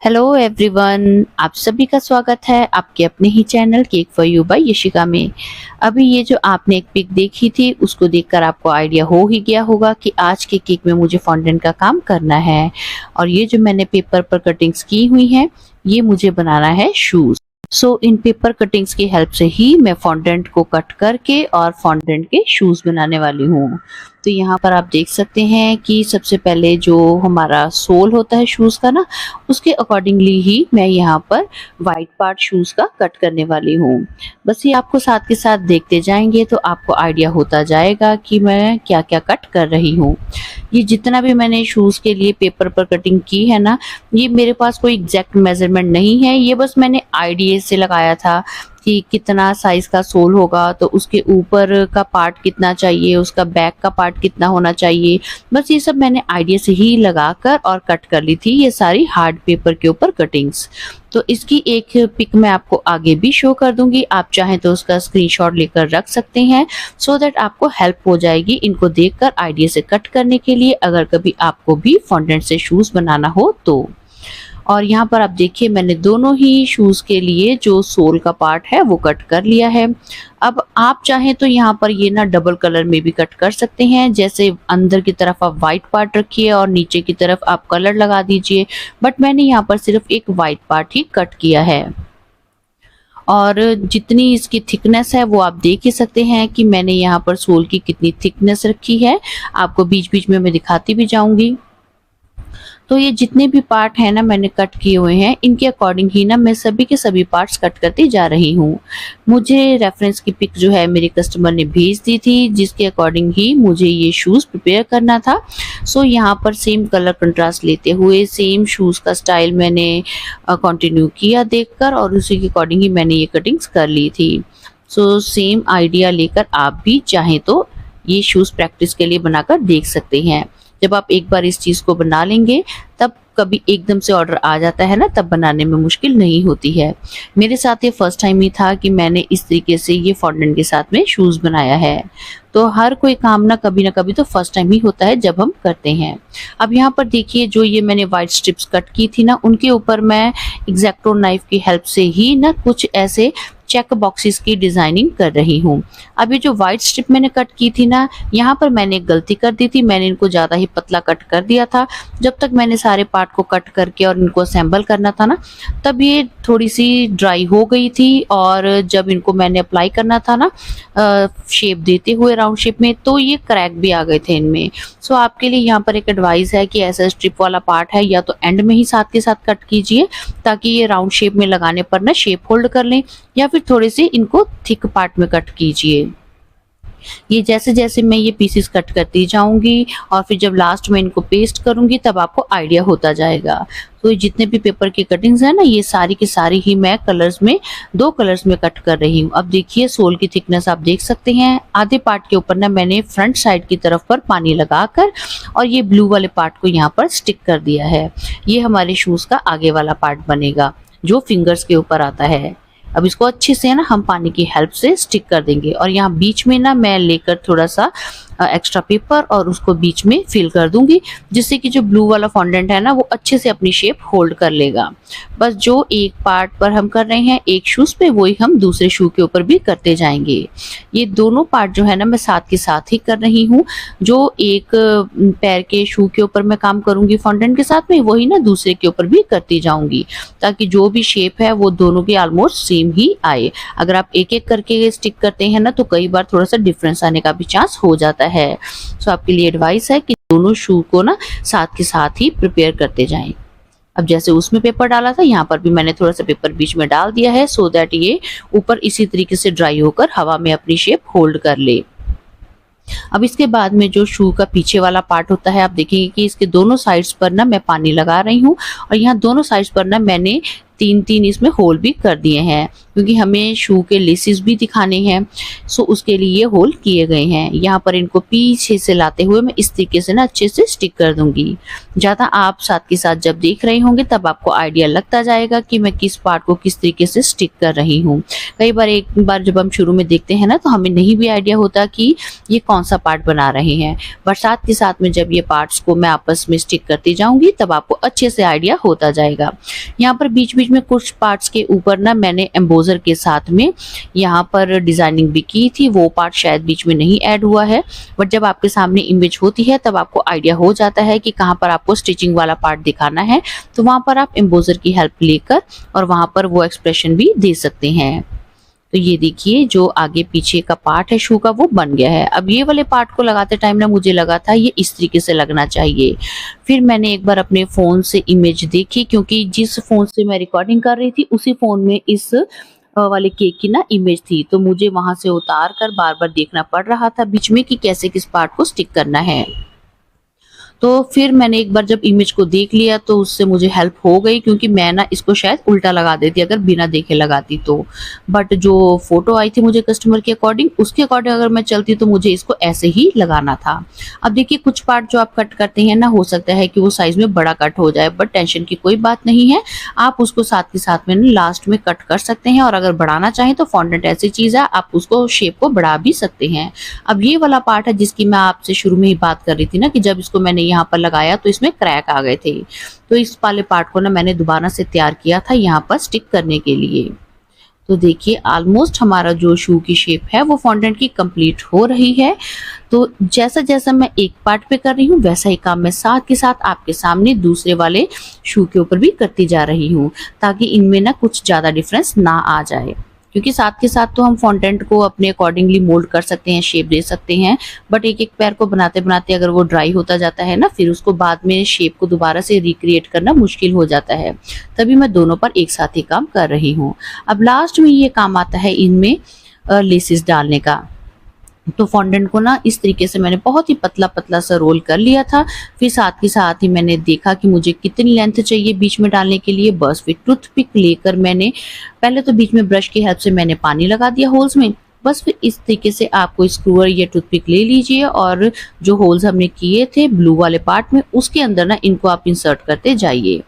Hello everyone, आप सभी का स्वागत है आपके अपने ही channel cake for you by Yashika में। अभी ये जो आपने एक पिक देखी थी उसको देखकर आपको आइडिया हो ही गया होगा कि आज के केक में मुझे फॉन्डेंट का काम करना है। और ये जो मैंने पेपर पर कटिंग्स की हुई हैं ये मुझे बनाना है शूज। सो इन पेपर कटिंग्स की हेल्प से ही मैं फॉन्डेंट को कट करके और फॉन्डेंट के शूज बनाने वाली हूँ। तो यहाँ पर आप देख सकते हैं कि सबसे पहले जो हमारा सोल होता है शूज का ना, उसके अकॉर्डिंगली ही मैं यहाँ पर वाइट पार्ट शूज का कट करने वाली हूँ। बस ये आपको साथ के साथ देखते जाएंगे तो आपको आइडिया होता जाएगा कि मैं क्या क्या कट कर रही हूँ। ये जितना भी मैंने शूज के लिए पेपर पर कटिंग की है ना, ये मेरे पास कोई एग्जैक्ट मेजरमेंट नहीं है, ये बस मैंने आइडिया से लगाया था कि कितना साइज का सोल होगा तो उसके ऊपर का पार्ट कितना चाहिए, उसका बैक का पार्ट कितना होना चाहिए। बस ये सब मैंने आइडिया से ही लगाकर और कट कर ली थी ये सारी हार्ड पेपर के ऊपर कटिंग्स। तो इसकी एक पिक मैं आपको आगे भी शो कर दूंगी, आप चाहें तो उसका स्क्रीनशॉट लेकर रख सकते हैं सो दैट आपको हेल्प हो जाएगी इनको देखकर आइडिया से कट करने के लिए, अगर कभी आपको भी फॉन्डेंट से शूज बनाना हो तो। और यहाँ पर आप देखिए मैंने दोनों ही शूज के लिए जो सोल का पार्ट है वो कट कर लिया है। अब आप चाहें तो यहाँ पर ये ना डबल कलर में भी कट कर सकते हैं, जैसे अंदर की तरफ आप वाइट पार्ट रखिए और नीचे की तरफ आप कलर लगा दीजिए, बट मैंने यहाँ पर सिर्फ एक वाइट पार्ट ही कट किया है। और जितनी इसकी थिकनेस है वो आप देख ही सकते हैं कि मैंने यहाँ पर सोल की कितनी थिकनेस रखी है, आपको बीच बीच में मैं दिखाती भी जाऊंगी। तो ये जितने भी पार्ट हैं ना मैंने कट किए हुए हैं, इनके अकॉर्डिंग ही ना मैं सभी के सभी पार्ट्स कट करती जा रही हूँ। मुझे रेफरेंस की पिक जो है मेरे कस्टमर ने भेज दी थी, जिसके अकॉर्डिंग ही मुझे ये शूज प्रिपेयर करना था। सो यहाँ पर सेम कलर कंट्रास्ट लेते हुए सेम शूज का स्टाइल मैंने कंटिन्यू किया देखकर, और उसी के अकॉर्डिंग ही मैंने ये कटिंग्स कर ली थी। सो सेम आइडिया लेकर आप भी चाहें तो ये शूज प्रैक्टिस के लिए बनाकर देख सकते हैं। जब आप एक बार इस चीज को बना लेंगे तब कभी एकदम से ऑर्डर आ जाता है ना, तब बनाने में मुश्किल नहीं होती है। मेरे साथ ये फर्स्ट टाइम ही था कि मैंने इस तरीके से ये फॉन्डेंट के साथ में शूज बनाया है। तो हर कोई काम ना कभी तो फर्स्ट टाइम ही होता है जब हम करते हैं। अब यहाँ पर देखिए जो ये मैंने व्हाइट स्ट्रिप्स कट की थी ना, उनके ऊपर मैं एग्जैक्टो नाइफ की हेल्प से ही ना कुछ ऐसे चेक बॉक्सेस की डिजाइनिंग कर रही हूँ। अब ये जो व्हाइट स्ट्रिप मैंने कट की थी ना, यहाँ पर मैंने एक गलती कर दी थी, मैंने इनको ज्यादा ही पतला कट कर दिया था। जब तक मैंने सारे पार्ट को कट करके और इनको असेंबल करना था ना, तब ये थोड़ी सी ड्राई हो गई थी, और जब इनको मैंने अप्लाई करना था ना शेप देते हुए राउंड शेप में, तो ये क्रैक भी आ गए थे इनमें। सो आपके लिए यहाँ पर एक एडवाइस है कि ऐसा स्ट्रिप वाला पार्ट है या तो एंड में ही साथ के साथ कट कीजिए, ताकि ये राउंड शेप में लगाने पर ना शेप होल्ड कर लें, या फिर थोड़े से इनको थिक पार्ट में कट कीजिए। ये जैसे जैसे मैं ये पीसेस कट करती जाऊंगी और फिर जब लास्ट में इनको पेस्ट करूंगी तब आपको आइडिया होता जाएगा। तो जितने भी पेपर की कटिंग्स है ना, ये सारी की सारी ही मैं कलर्स में, दो कलर्स में कट कर रही हूँ। अब देखिए सोल की थिकनेस आप देख सकते हैं, आधे पार्ट के ऊपर ना मैंने फ्रंट साइड की तरफ पर पानी लगाकर और ये ब्लू वाले पार्ट को यहाँ पर स्टिक कर दिया है। ये हमारे शूज का आगे वाला पार्ट बनेगा जो फिंगर्स के ऊपर आता है। अब इसको अच्छे से ना हम पानी की हेल्प से स्टिक कर देंगे, और यहाँ बीच में ना मैं लेकर थोड़ा सा एक्स्ट्रा पेपर और उसको बीच में फिल कर दूंगी, जिससे कि जो ब्लू वाला फॉन्डेंट है ना वो अच्छे से अपनी शेप होल्ड कर लेगा। बस जो एक पार्ट पर हम कर रहे हैं एक शूज पे, वही हम दूसरे शू के ऊपर भी करते जाएंगे। ये दोनों पार्ट जो है ना मैं साथ के साथ ही कर रही हूँ। जो एक पैर के शू के ऊपर मैं काम करूंगी फॉन्डेंट के साथ में, वही ना दूसरे के ऊपर भी करती जाऊंगी, ताकि जो भी शेप है वो दोनों की ऑलमोस्ट सेम ही आए। अगर आप एक एक करके स्टिक करते हैं ना तो कई बार थोड़ा सा डिफरेंस आने का भी चांस हो जाता है। सो आपके लिए एडवाइस है कि दोनों शू को ना साथ के साथ ही प्रिपेयर करते जाएं। अब जैसे उसमें पेपर डाला था, यहाँ पर भी मैंने थोड़ा सा पेपर बीच में डाल दिया है, सो दैट ये ऊपर इसी तरीके से ड्राई होकर हवा में अपनी शेप होल्ड कर ले। अब इसके बाद में जो शू का पीछे वाला पार्ट होता है, आप देखेंगे कि इसके दोनों साइड्स पर ना मैं पानी लगा रही हूँ, और यहाँ दोनों साइड्स पर ना मैंने तीन तीन इसमें होल भी कर दिए हैं, क्योंकि हमें शू के लेसेस भी दिखाने हैं, सो उसके लिए होल किए गए हैं। यहाँ पर इनको पीछे से लाते हुए मैं इस तरीके से ना अच्छे से स्टिक कर दूंगी। ज़्यादा आप साथ के साथ जब देख रहे होंगे तब आपको आइडिया लगता जाएगा कि मैं किस पार्ट को किस तरीके से स्टिक कर रही हूँ। कई बार एक बार जब हम शुरू में देखते हैं ना तो हमें नहीं भी आइडिया होता कि ये कौन सा पार्ट बना रहे हैं, बट साथ के साथ में जब ये पार्ट्स को मैं आपस में स्टिक करती जाऊंगी तब आपको अच्छे से आइडिया होता जाएगा। यहाँ पर बीच बीच में कुछ पार्ट्स के ऊपर ना मैंने एम्बोजर के साथ में यहाँ पर डिजाइनिंग भी की थी, वो पार्ट शायद बीच में नहीं ऐड हुआ है, बट जब आपके सामने इमेज होती है तब आपको आइडिया हो जाता है कि कहाँ पर आपको स्टिचिंग वाला पार्ट दिखाना है, तो वहां पर आप एम्बोजर की हेल्प लेकर और वहां पर वो एक्सप्रेशन भी दे सकते हैं। तो ये देखिए जो आगे पीछे का पार्ट है शू का वो बन गया है। अब ये वाले पार्ट को लगाते टाइम ना मुझे लगा था ये इस तरीके से लगना चाहिए। फिर मैंने एक बार अपने फोन से इमेज देखी, क्योंकि जिस फोन से मैं रिकॉर्डिंग कर रही थी उसी फोन में इस वाले केक की ना इमेज थी, तो मुझे वहां से उतार कर बार बार देखना पड़ रहा था बीच में कि कैसे किस पार्ट को स्टिक करना है। तो फिर मैंने एक बार जब इमेज को देख लिया तो उससे मुझे हेल्प हो गई, क्योंकि मैं ना इसको शायद उल्टा लगा देती अगर बिना देखे लगाती तो, बट जो फोटो आई थी मुझे कस्टमर के अकॉर्डिंग उसके अकॉर्डिंग अगर मैं चलती तो मुझे इसको ऐसे ही लगाना था। अब देखिए कुछ पार्ट जो आप कट करते हैं ना, हो सकता है कि वो साइज में बड़ा कट हो जाए, बट टेंशन की कोई बात नहीं है, आप उसको साथ के साथ में लास्ट में कट कर सकते हैं, और अगर बढ़ाना चाहें तो फॉन्डेंट ऐसी चीज है आप उसको शेप को बढ़ा भी सकते हैं। अब ये वाला पार्ट है जिसकी मैं आपसे शुरू में ही बात कर रही थी ना कि जब इसको मैंने यहाँ पर लगाया तो इसमें क्रैक आ गए थे, तो इस वाले पार्ट को ना मैंने दोबारा से तैयार किया था यहाँ पर स्टिक करने के लिए। तो देखिए ऑलमोस्ट हमारा जो शू की शेप है वो फॉन्डेंट की कंप्लीट हो रही है। तो जैसा जैसा मैं एक पार्ट पे कर रही हूँ वैसा ही काम मैं साथ के साथ आपके सामने दूसरे वाले शू के ऊपर भी करती जा रही हूँ, ताकि इनमें ना कुछ ज्यादा डिफरेंस ना आ जाए, क्योंकि साथ के साथ तो हम फॉन्टेंट को अपने अकॉर्डिंगली मोल्ड कर सकते हैं, शेप दे सकते हैं, बट एक एक पैर को बनाते बनाते अगर वो ड्राई होता जाता है ना, फिर उसको बाद में शेप को दोबारा से रिक्रिएट करना मुश्किल हो जाता है। तभी मैं दोनों पर एक साथ ही काम कर रही हूँ। अब लास्ट में ये काम आता है इनमें लेसेस डालने का। तो फॉन्डेंट को ना इस तरीके से मैंने बहुत ही पतला पतला सा रोल कर लिया था। फिर साथ के साथ ही मैंने देखा कि मुझे कितनी लेंथ चाहिए बीच में डालने के लिए, बस फिर टूथपिक लेकर मैंने पहले तो बीच में ब्रश की हेल्प से मैंने पानी लगा दिया होल्स में। बस फिर इस तरीके से आपको स्क्रूअर या टूथपिक ले लीजिए और जो होल्स हमने किए थे ब्लू वाले पार्ट में उसके अंदर ना इनको आप इंसर्ट करते जाइए।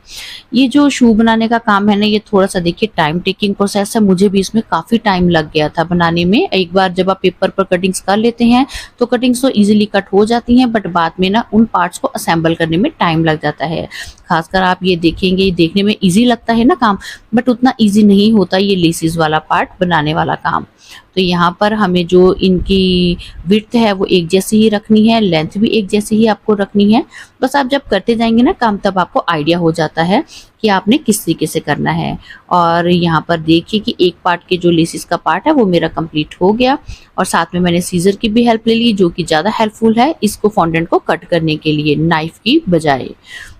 ये जो शू बनाने का काम है ना, ये थोड़ा सा देखिए टाइम टेकिंग प्रोसेस है, मुझे भी इसमें काफी टाइम लग गया था बनाने में। एक बार जब आप पेपर पर कटिंग्स कर लेते हैं तो कटिंग्स तो इजीली कट हो जाती हैं, बट बाद में ना उन पार्ट्स को असेंबल करने में टाइम लग जाता है। खासकर आप ये देखेंगे, ये देखने में इजी लगता है ना काम, बट उतना इजी नहीं होता ये लेसेस वाला पार्ट बनाने वाला काम। तो यहाँ पर हमें जो इनकी विड्थ है वो एक जैसी ही रखनी है, लेंथ भी एक जैसी ही आपको रखनी है। बस आप जब करते जाएंगे ना काम तब आपको आइडिया हो जाता है कि आपने किस तरीके से करना है। और यहाँ पर देखिए कि एक पार्ट के जो लेसिस का पार्ट है वो मेरा कंप्लीट हो गया, और साथ में मैंने सीजर की भी हेल्प ले ली जो कि ज़्यादा हेल्पफुल है इसको फॉन्डेंट को कट करने के लिए नाइफ की बजाय।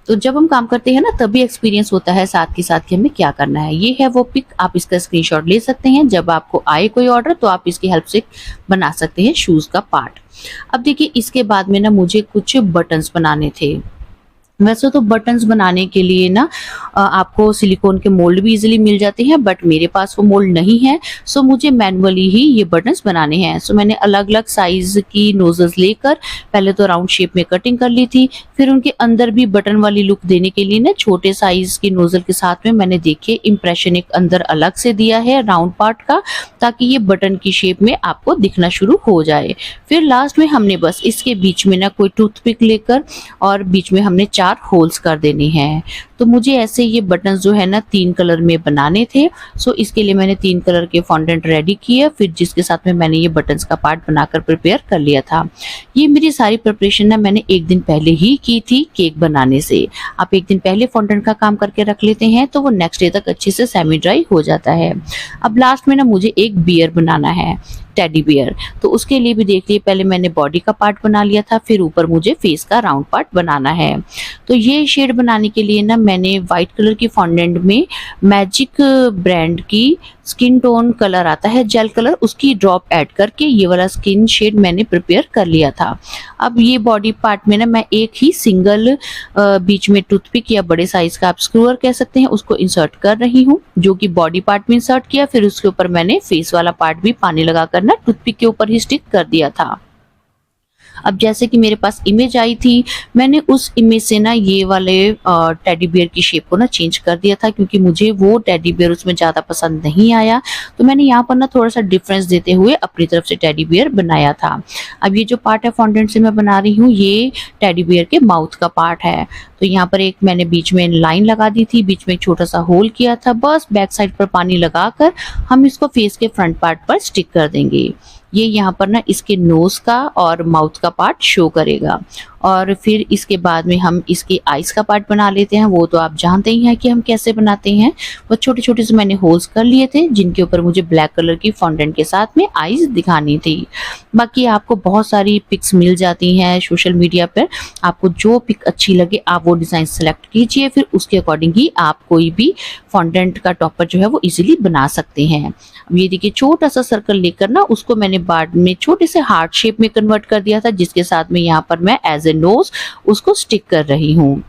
तो जब हम काम करते हैं ना तभी एक्सपीरियंस होता है साथ के साथ कि हमें क्या करना है। ये है वो पिक, आप इसका स्क्रीनशॉट ले सकते हैं। जब आपको आए कोई ऑर्डर तो आप इसकी हेल्प से बना सकते हैं शूज का पार्ट। अब देखिए इसके बाद में ना मुझे कुछ बटन्स बनाने थे। वैसे तो बटन्स बनाने के लिए ना आपको सिलिकॉन के मोल्ड भी इजीली मिल जाते हैं, बट मेरे पास वो मोल्ड नहीं है, सो मुझे मैनुअली ही ये बटन्स बनाने हैं। सो मैंने अलग अलग साइज की नोजल्स लेकर पहले तो राउंड शेप में कटिंग कर ली थी, फिर उनके अंदर भी बटन वाली लुक देने के लिए ना छोटे साइज की नोजल के साथ में मैंने देखिए इम्प्रेशन एक अंदर अलग से दिया है राउंड पार्ट का, ताकि ये बटन की शेप में आपको दिखना शुरू हो जाए। फिर लास्ट में हमने बस इसके बीच में ना कोई टूथपिक लेकर और बीच में हमने 4 होल्स कर देने हैं। तो मुझे ऐसे ये बटन्स जो है ना 3 कलर में बनाने थे, सो इसके लिए मैंने 3 कलर के फॉन्डेंट रेडी किए, फिर जिसके साथ में मैंने ये बटन्स का पार्ट बनाकर प्रिपेयर कर लिया था। ये मेरी सारी प्रिपरेशन ना मैंने एक दिन पहले ही की थी केक बनाने से। आप एक दिन पहले फॉन्डेंट का काम करके रख लेते हैं तो वो नेक्स्ट डे तक अच्छे से सेमी ड्राई हो जाता है। अब लास्ट में ना मुझे एक बियर बनाना है। Teddy bear. तो उसके लिए भी देख लिए पहले मैंने बॉडी का पार्ट बना लिया था, फिर ऊपर मुझे फेस का राउंड पार्ट बनाना है। तो ये शेड बनाने के लिए ना मैंने व्हाइट कलर की फॉन्डेंट में मैजिक ब्रांड की स्किन टोन कलर आता है जेल कलर, उसकी ड्रॉप ऐड करके ये वाला स्किन शेड मैंने प्रिपेयर कर लिया था। अब ये बॉडी पार्ट में ना मैं एक ही सिंगल बीच में टूथपिक या बड़े साइज का आप स्क्रूअर कह सकते हैं उसको इंसर्ट कर रही हूँ, जो कि बॉडी पार्ट में इंसर्ट किया। फिर उसके ऊपर मैंने फेस वाला पार्ट भी पानी लगाकर ना टूथपिक के ऊपर ही स्टिक कर दिया था। अब जैसे कि मेरे पास इमेज आई थी, मैंने उस इमेज से ना ये वाले टेडी बियर की शेप को ना चेंज कर दिया था, क्योंकि मुझे वो टेडी बियर उसमें ज़्यादा पसंद नहीं आया। तो मैंने यहाँ पर ना थोड़ा सा डिफरेंस देते हुए अपनी तरफ से टेडी बियर बनाया था। अब ये जो पार्ट है फॉन्डेंट से मैं बना रही हूँ, ये टेडी बियर के माउथ का पार्ट है। तो यहाँ पर एक मैंने बीच में लाइन लगा दी थी, बीच में एक छोटा सा होल किया था। बस बैक साइड पर पानी लगाकर हम इसको फेस के फ्रंट पार्ट पर स्टिक कर देंगे। ये यहाँ पर ना इसके नोज का और माउथ का पार्ट शो करेगा। और फिर इसके बाद में हम इसके आइज का पार्ट बना लेते हैं। वो तो आप जानते ही हैं कि हम कैसे बनाते हैं। वो छोटे छोटे से मैंने होल्स कर लिए थे, जिनके ऊपर मुझे ब्लैक कलर की फॉन्डेंट के साथ में आइज दिखानी थी। बाकी आपको बहुत सारी पिक्स मिल जाती हैं सोशल मीडिया पर, आपको जो पिक अच्छी लगे आप वो डिज़ाइन सेलेक्ट कीजिए, फिर उसके अकॉर्डिंग ही आप कोई भी फॉन्डेंट का टॉपर जो है वो इजीली बना सकते हैं। अब ये देखिए छोटा सा सर्कल लेकर ना उसको मैंने बाद में छोटे से हार्ट शेप में कन्वर्ट कर दिया था, जिसके साथ में यहाँ पर मैं एज ए नोज उसको स्टिक कर रही हूँ।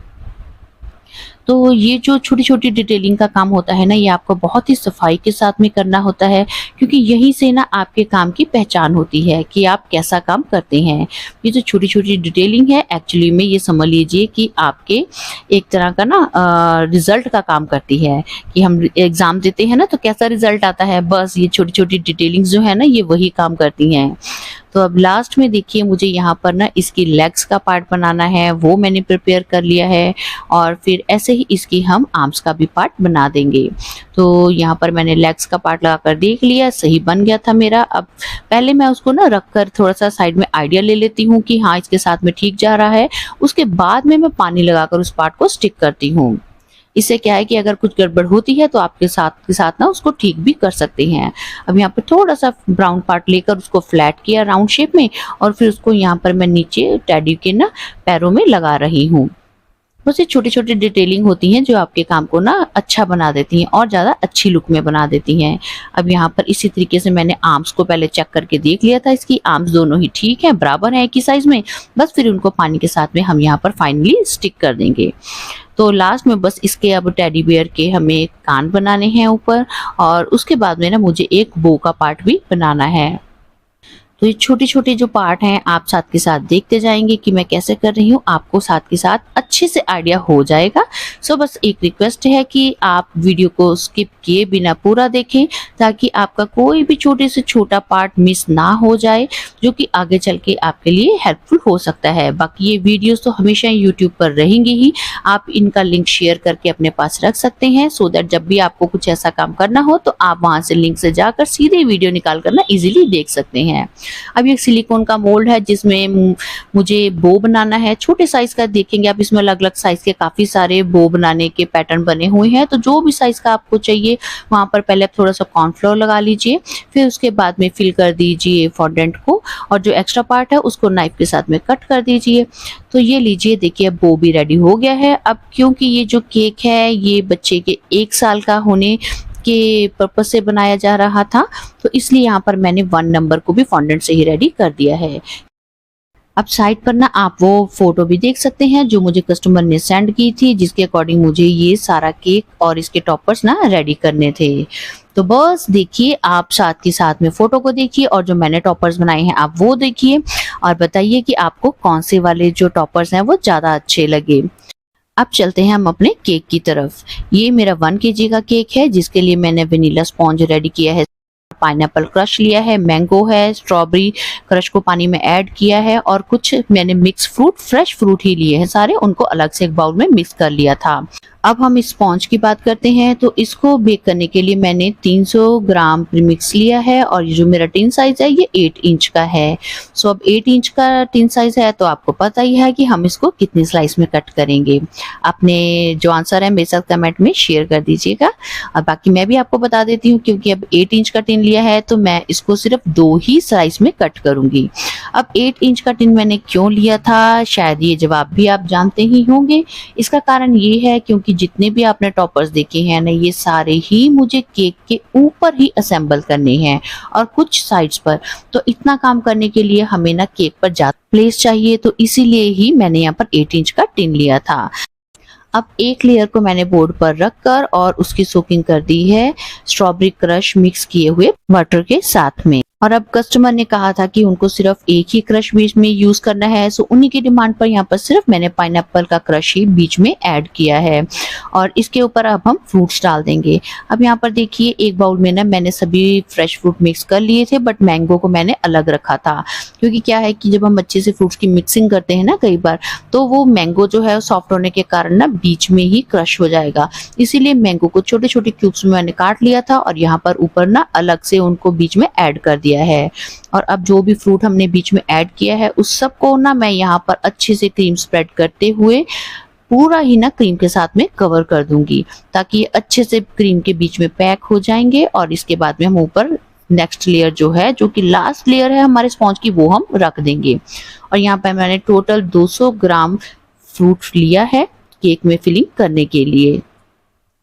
तो ये जो छोटी छोटी डिटेलिंग का काम होता है ना, ये आपको बहुत ही सफाई के साथ में करना होता है, क्योंकि यहीं से ना आपके काम की पहचान होती है कि आप कैसा काम करते हैं। ये जो छोटी छोटी डिटेलिंग है एक्चुअली में ये समझ लीजिए कि आपके एक तरह का ना रिजल्ट का काम करती है। कि हम एग्जाम देते हैं ना तो कैसा रिजल्ट आता है, बस ये छोटी छोटी डिटेलिंग जो है ना ये वही काम करती हैं। तो अब लास्ट में देखिए मुझे यहाँ पर ना इसकी लेग्स का पार्ट बनाना है, वो मैंने प्रिपेयर कर लिया है। और फिर ऐसे ही इसकी हम आर्म्स का भी पार्ट बना देंगे। तो यहाँ पर मैंने लेग्स का पार्ट लगाकर देख लिया, सही बन गया था मेरा। अब पहले मैं उसको ना रख कर थोड़ा सा साइड में आइडिया ले लेती हूँ कि हाँ इसके साथ में ठीक जा रहा है। उसके बाद में मैं पानी लगाकर उस पार्ट को स्टिक करती हूँ। इससे क्या है कि अगर कुछ गड़बड़ होती है तो आपके साथ के साथ ना उसको ठीक भी कर सकते हैं। अब यहाँ पर थोड़ा सा ब्राउन पार्ट लेकर उसको फ्लैट किया राउंड शेप में, और फिर उसको यहाँ पर मैं नीचे टेडी के ना पैरों में लगा रही हूँ। बस ये छोटी छोटी डिटेलिंग होती हैं जो आपके काम को ना अच्छा बना देती हैं और ज़्यादा अच्छी लुक में बना देती हैं। अब यहाँ पर इसी तरीके से मैंने आर्म्स को पहले चेक करके देख लिया था, इसकी आर्म्स दोनों ही ठीक है, बराबर है एक ही साइज में। बस फिर उनको पानी के साथ में हम यहाँ पर फाइनली स्टिक कर देंगे। तो लास्ट में बस इसके अब टेडी बियर के हमें कान बनाने हैं ऊपर, और उसके बाद में ना मुझे एक बो का पार्ट भी बनाना है। तो ये छोटे छोटे जो पार्ट हैं आप साथ के साथ देखते जाएंगे कि मैं कैसे कर रही हूँ, आपको साथ के साथ अच्छे से आइडिया हो जाएगा। सो बस एक रिक्वेस्ट है कि आप वीडियो को स्किप किए बिना पूरा देखें, ताकि आपका कोई भी छोटे से छोटा पार्ट मिस ना हो जाए, जो कि आगे चल के आपके लिए हेल्पफुल हो सकता है। बाकी ये वीडियोस तो हमेशा यूट्यूब पर रहेंगी ही, आप इनका लिंक शेयर करके अपने पास रख सकते हैं, सो दैट जब भी आपको कुछ ऐसा काम करना हो तो आप वहां से लिंक से जाकर सीधे वीडियो निकाल कर ना इजीली देख सकते हैं। अब ये सिलिकॉन का मोल्ड है जिसमें मुझे बो बनाना है, छोटे साइज का। देखेंगे आप इसमें अलग अलग साइज के काफी सारे बो बनाने के पैटर्न बने हुए हैं। तो जो भी साइज का आपको चाहिए वहां पर पहले आप थोड़ा सा कॉर्नफ्लोर लगा लीजिए, फिर उसके बाद में फिल कर दीजिए फॉन्डेंट को, और जो एक्स्ट्रा पार्ट है उसको नाइफ के साथ में कट कर दीजिए। तो ये लीजिए, देखिए बो भी रेडी हो गया है। अब क्योंकि ये जो केक है ये बच्चे के 1 साल का होने के पर्पस से बनाया जा रहा था, तो इसलिए यहाँ पर मैंने 1 नंबर को भी फॉन्डेंट से ही रेडी कर दिया है। अब साइड पर ना आप वो फोटो भी देख सकते हैं जो मुझे कस्टमर ने सेंड की थी, जिसके अकॉर्डिंग मुझे ये सारा केक और इसके टॉपर्स ना रेडी करने थे। तो बस देखिए, आप साथ के साथ में फोटो को देखिए और जो मैंने टॉपर्स बनाए हैं आप वो देखिए, और बताइए कि आपको कौन से वाले जो टॉपर्स हैं वो ज्यादा अच्छे लगे। अब चलते हैं हम अपने केक की तरफ। ये मेरा 1 kg का केक है, जिसके लिए मैंने वेनिला स्पॉन्ज रेडी किया है, पाइनएप्पल क्रश लिया है, मैंगो है, स्ट्रॉबेरी क्रश को पानी में ऐड किया है, और कुछ मैंने मिक्स फ्रूट, फ्रेश फ्रूट ही लिए हैं सारे, उनको अलग से एक बाउल में मिक्स कर लिया था। अब हम स्पॉन्ज की बात करते हैं। तो इसको बेक करने के लिए मैंने 300 ग्राम प्रीमिक्स लिया है और ये जो मेरा टिन साइज है ये 8 इंच का है। सो अब 8 इंच का टिन साइज है तो आपको पता ही है कि हम इसको कितनी स्लाइस में कट करेंगे। अपने जो आंसर है मेरे साथ कमेंट में शेयर कर दीजिएगा। और बाकी मैं भी आपको बता देती हूँ, क्योंकि अब 8 इंच का टिन लिया है तो मैं इसको सिर्फ 2 ही स्लाइस में कट करूंगी। अब 8 इंच का टिन मैंने क्यों लिया था, शायद ये जवाब भी आप जानते ही होंगे। इसका कारण ये है क्योंकि जितने भी आपने टॉपर्स देखे हैं ना, ये सारे ही मुझे केक के ऊपर ही असेंबल करने हैं और कुछ साइड्स पर। तो इतना काम करने के लिए हमें ना केक पर ज्यादा प्लेस चाहिए, तो इसीलिए ही मैंने यहाँ पर 8 इंच का टिन लिया था। अब एक लेयर को मैंने बोर्ड पर रखकर और उसकी सोकिंग कर दी है स्ट्रॉबेरी क्रश मिक्स किए हुए वाटर के साथ में। और अब कस्टमर ने कहा था कि उनको सिर्फ एक ही क्रश बीच में यूज करना है, सो उन्हीं की डिमांड पर यहाँ पर सिर्फ मैंने पाइनएप्पल का क्रश ही बीच में ऐड किया है। और इसके ऊपर अब हम फ्रूट्स डाल देंगे। अब यहाँ पर देखिए एक बाउल में ना मैंने सभी फ्रेश फ्रूट मिक्स कर लिए थे, बट मैंगो को मैंने अलग रखा था, क्योंकि क्या है कि जब हम अच्छे से फ्रूट्स की मिक्सिंग करते हैं ना कई बार, तो वो मैंगो जो है सॉफ्ट होने के कारण ना बीच में ही क्रश हो जाएगा। इसीलिए मैंगो को छोटे छोटे क्यूब्स में मैंने काट लिया था और यहाँ पर ऊपर ना अलग से उनको बीच में ऐड कर दिया है। और अब जो भी फ्रूट हमने बीच में ऐड किया है उस सब को ना मैं यहाँ पर अच्छे से क्रीम स्प्रेड करते हुए पूरा ही ना क्रीम के साथ में कवर कर दूंगी, ताकि ये अच्छे से क्रीम के बीच में पैक हो जाएंगे। और इसके बाद में हम ऊपर नेक्स्ट लेयर जो है, जो कि लास्ट लेयर है हमारे स्पॉन्ज की, वो हम रख देंगे। और यहाँ पर मैंने टोटल 200 ग्राम फ्रूट लिया है केक में फिलिंग करने के लिए।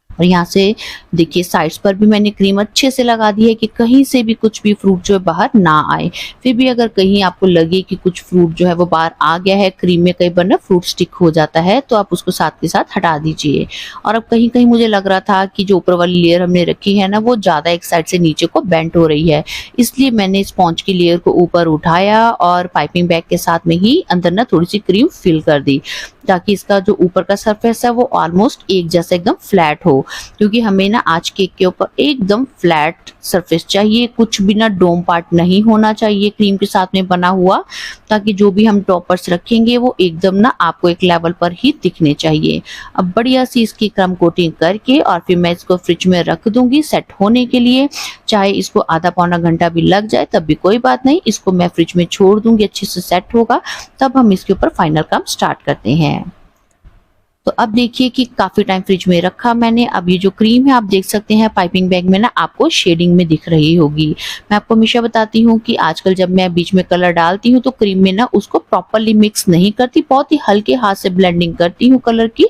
और यहाँ से देखिए साइड्स पर भी मैंने क्रीम अच्छे से लगा दी है कि कहीं से भी कुछ भी फ्रूट जो है बाहर ना आए। फिर भी अगर कहीं आपको लगे कि कुछ फ्रूट जो है वो बाहर आ गया है, क्रीम में कई बार ना फ्रूट स्टिक हो जाता है, तो आप उसको साथ के साथ हटा दीजिए। और अब कहीं कहीं मुझे लग रहा था कि जो ऊपर वाली लेयर हमने रखी है ना, वो ज़्यादा एक साइड से नीचे को बेंट हो रही है, इसलिए मैंने स्पॉन्ज की लेयर को ऊपर उठाया और पाइपिंग बैग के साथ में ही अंदर ना थोड़ी सी क्रीम फिल कर दी, ताकि इसका जो ऊपर का सरफेस है वो ऑलमोस्ट एक जैसा एकदम फ्लैट हो। क्योंकि हमें ना आज केक के ऊपर एकदम फ्लैट सरफेस चाहिए, कुछ भी ना डोम पार्ट नहीं होना चाहिए क्रीम के साथ में बना हुआ, ताकि जो भी हम टॉपर्स रखेंगे वो एकदम ना आपको एक लेवल पर ही दिखने चाहिए। अब बढ़िया सी इसकी क्रम कोटिंग करके और फिर मैं इसको फ्रिज में रख दूंगी सेट होने के लिए। चाहे इसको आधा पौना घंटा भी लग जाए तब भी कोई बात नहीं, इसको मैं फ्रिज में छोड़ दूंगी, अच्छे से सेट होगा तब हम इसके ऊपर फाइनल काम स्टार्ट करते हैं। तो अब देखिए कि काफी टाइम फ्रिज में रखा मैंने। अब ये जो क्रीम है आप देख सकते हैं पाइपिंग बैग में ना आपको शेडिंग में दिख रही होगी। मैं आपको हमेशा बताती हूँ कि आजकल जब मैं बीच में कलर डालती हूँ तो क्रीम में ना उसको प्रॉपरली मिक्स नहीं करती, बहुत ही हल्के हाथ से ब्लेंडिंग करती हूँ कलर की,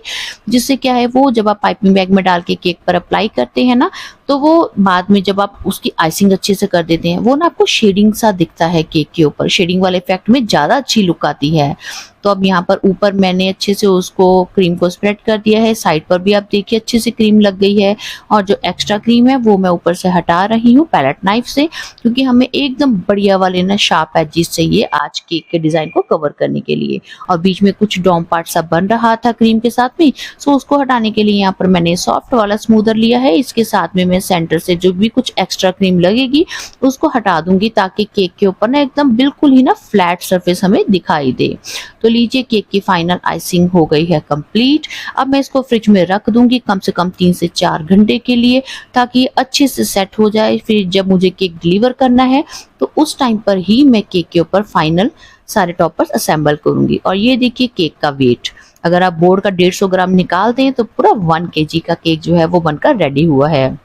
जिससे क्या है वो जब आप पाइपिंग बैग में डाल के केक पर अप्लाई करते हैं ना, तो वो बाद में जब आप उसकी आइसिंग अच्छे से कर देते हैं वो ना आपको शेडिंग सा दिखता है केक के ऊपर, शेडिंग वाले इफेक्ट में ज्यादा अच्छी लुक आती है। तो अब यहाँ पर ऊपर मैंने अच्छे से उसको क्रीम को स्प्रेड कर दिया है, साइड पर भी आप देखिए अच्छे से क्रीम लग गई है। और जो एक्स्ट्रा क्रीम है वो मैं ऊपर से हटा रही हूँ पैलेट नाइफ से, क्योंकि हमें एकदम बढ़िया वाले ना शार्प एजेस चाहिए आज केक के डिजाइन को कवर करने के लिए। और बीच में कुछ डॉम पार्ट सा बन रहा था क्रीम के साथ में, सो उसको हटाने के लिए यहाँ पर मैंने सॉफ्ट वाला स्मूदर लिया है। इसके साथ में मैं सेंटर से जो भी कुछ एक्स्ट्रा क्रीम लगेगी उसको हटा दूंगी, ताकि केक के ऊपर ना एकदम बिल्कुल ही ना फ्लैट सरफेस हमें दिखाई दे। तो लीजिए केक की फाइनल आइसिंग हो गई है कंप्लीट। अब मैं इसको फ्रिज में रख दूंगी कम से कम 3 से 4 घंटे के लिए, ताकि अच्छे से सेट हो जाए। फिर जब मुझे केक डिलीवर करना है तो उस टाइम पर ही मैं केक के ऊपर फाइनल सारे टॉपर्स असेंबल करूंगी। और ये देखिए केक का वेट, अगर आप बोर्ड का 150 ग्राम निकाल दें तो पूरा 1 kg का केक जो है वो बनकर रेडी हुआ है।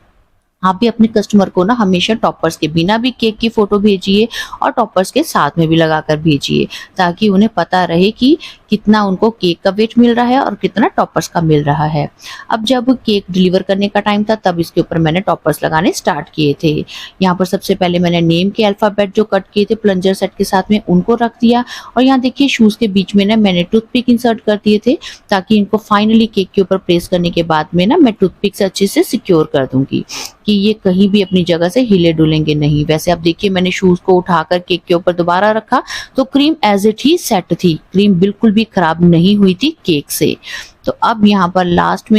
आप भी अपने कस्टमर को ना हमेशा टॉपर्स के बिना भी केक की फोटो भेजिए और टॉपर्स के साथ में भी लगाकर भेजिए, ताकि उन्हें पता रहे कि कितना उनको केक का वेट मिल रहा है और कितना टॉपर्स का मिल रहा है। अब जब केक डिलीवर करने का टाइम था तब इसके ऊपर मैंने टॉपर्स लगाने स्टार्ट किए थे। यहाँ पर सबसे पहले मैंने नेम के अल्फाबेट जो कट किए थे प्लंजर सेट के साथ में उनको रख दिया। और यहाँ देखिए शूज के बीच में ना मैंने टूथपिक इंसर्ट कर दिए थे, ताकि इनको फाइनली केक के ऊपर प्रेस करने के बाद में ना मैं टूथपिक से अच्छे से सिक्योर कर दूंगी कि ये कहीं भी अपनी जगह से हिले डुलेंगे नहीं। वैसे आप देखिए मैंने शूज को उठाकर केक के ऊपर दोबारा रखा तो क्रीम एज इट ही सेट थी, क्रीम बिल्कुल भी खराब नहीं हुई थी केक से। तो अब यहाँ पर लास्ट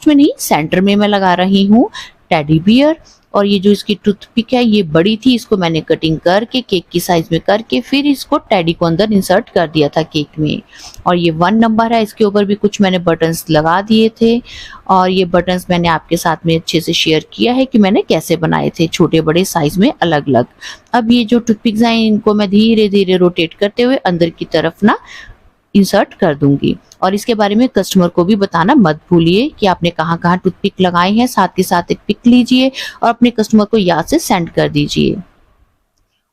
में नहीं सेंटर में मैं लगा रही हूँ टेडी बियर। और ये जो इसकी टूथपिक है ये बड़ी थी, इसको मैंने कटिंग करके केक की साइज में करके फिर इसको टेडी को अंदर इंसर्ट कर दिया था केक में। और ये 1 नंबर है, इसके ऊपर भी कुछ मैंने बटन्स लगा दिए थे और ये बटन्स मैंने आपके साथ में अच्छे से शेयर किया है कि मैंने कैसे बनाए थे, छोटे बड़े साइज में अलग अलग। अब ये जो टूथपिक्स हैं इनको मैं धीरे धीरे रोटेट करते हुए अंदर की तरफ ना इंसर्ट कर दूंगी। और इसके बारे में कस्टमर को भी बताना मत भूलिए कि आपने कहाँ कहाँ टूथपिक लगाए हैं, साथ के साथ एक पिक लीजिए और अपने कस्टमर को याद से सेंड कर दीजिए।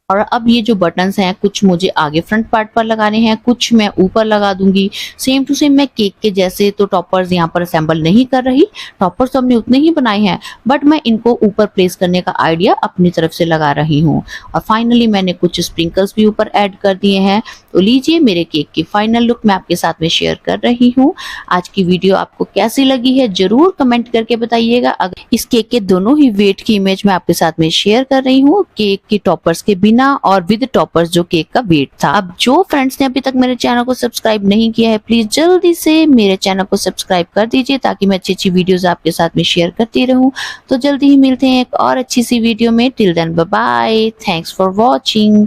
और अब ये जो बटन्स हैं कुछ मुझे आगे फ्रंट पार्ट पर लगाने हैं, कुछ मैं ऊपर लगा दूंगी। सेम टू सेम मैं केक के जैसे तो टॉपर्स यहाँ पर असेंबल नहीं कर रही, टॉपर्स तो हमने उतने ही बनाए हैं, बट मैं इनको ऊपर प्लेस करने का आइडिया अपनी तरफ से लगा रही हूँ। और फाइनली मैंने कुछ स्प्रिंकल्स भी ऊपर ऐड कर दिए हैं। तो लीजिए मेरे केक की फाइनल लुक मैं आपके साथ में शेयर कर रही हूँ। आज की वीडियो आपको कैसी लगी है जरूर कमेंट करके बताइएगा। अगर इस केक के दोनों ही वेट की इमेज मैं आपके साथ में शेयर कर रही हूँ, केक के टॉपर्स के बिना और विद टॉपर्स जो केक का वेट था। अब जो फ्रेंड्स ने अभी तक मेरे चैनल को सब्सक्राइब नहीं किया है प्लीज जल्दी से मेरे चैनल को सब्सक्राइब कर दीजिए ताकि मैं अच्छी अच्छी वीडियोस आपके साथ में शेयर करती रहूं। तो जल्दी ही मिलते हैं एक और अच्छी सी वीडियो में। Till then bye bye, thanks for watching.